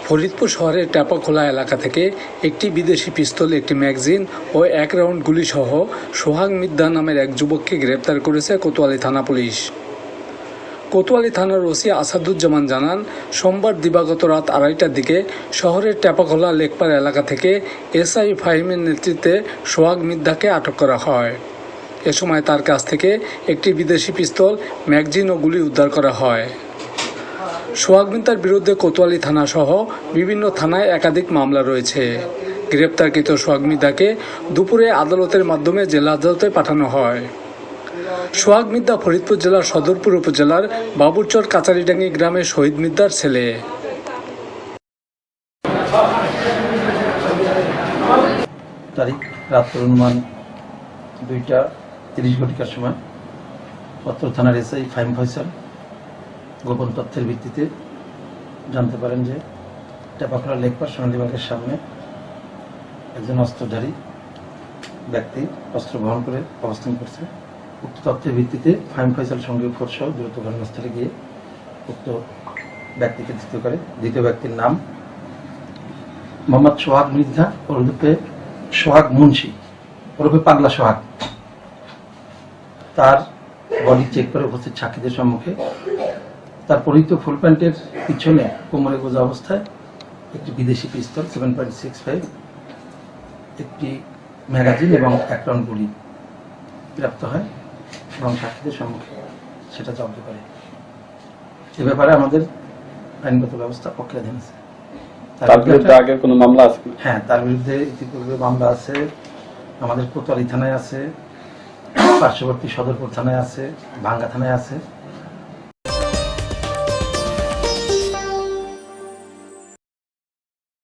ফরিদপুর শহরের টেপাখোলা এলাকা থেকে একটি বিদেশি পিস্তল, একটি ম্যাগাজিন ও 1 রাউন্ড গুলিসহ সোহাগ মিদ্দা নামের এক যুবককে গ্রেপ্তার করেছে কোতোয়ালি থানা পুলিশ। কোতোয়ালি থানার ওসি আসাদুজ্জামান জানান, সোমবার দিবাগত রাত 2:30টার দিকে শহরের টেপাখোলা লেকপাড় এলাকা থেকে এসআই ফাহিমের নেতৃত্বে সোহাগ মিদ্দাকে আটক করা হয়। এ সময় তার কাছ থেকে একটি বিদেশি পিস্তল, ম্যাগাজিন ও গুলি উদ্ধার করা হয়। সোহাগ মিদ্দার বিরুদ্ধে কোতোয়ালি থানা সহ বিভিন্ন থানায় একাধিক মামলা রয়েছে। গ্রেপ্তারকৃত সোহাগ মিদ্দাকে দুপুরে আদালতের মাধ্যমে জেলা আদালতে পাঠানো হয়। সোহাগ মিদ্দা ফরিদপুর জেলার সদরপুর উপজেলার বাবুরচর কাচারিডাঙ্গি গ্রামের শহীদ মিদ্দার ছেলে। তারিখ রাত্র অনুমান 2:30 সময় পত্র থানার এসআই ফাহিম ফয়সাল গোপন তথ্যের ভিত্তিতে জানতে পারেন যে টেপাখোলা লেকপাড় সোনালীবাগের সামনে একজন অস্ত্রধারী ব্যক্তি অস্ত্র বহন করে অবস্থান করছে। উক্ত তথ্যের ভিত্তিতে ফাহিম ফয়সাল সঙ্গে ফোর্স সহ দ্রুত ঘটনাস্থলে গিয়ে উক্ত ব্যক্তিকে দ্বিতীয় ব্যক্তির নাম মোহাম্মদ সোহাগ মিদ্দা ওরফে সোহাগ মুন্সি ওরফে পাগলা সোহাগ, তার বডি চেক করে উপস্থিত সাক্ষীদের সম্মুখে তার পরিহিত ফুল প্যান্টের পিছনে কোমরে গোজা অবস্থায় একটি বিদেশি পিস্তল 7.65, একটি ম্যাগাজিন এবং 1 রাউন্ড গুলি প্রাপ্ত হয় এবং সাক্ষীদের সম্মুখে সেটা জব্দ করে। এ ব্যাপারে আমাদের আইনগত ব্যবস্থা পক্ষাধীন আছে। তার বিরুদ্ধে আগের কোনো মামলা আছে? হ্যাঁ, তার বিরুদ্ধে ইতিপূর্বে মামলা আছে। আমাদের কোতোয়ালি থানায় আছে, পার্শ্ববর্তী সদরপুর থানায় আছে, ভাঙ্গা থানায় আছে।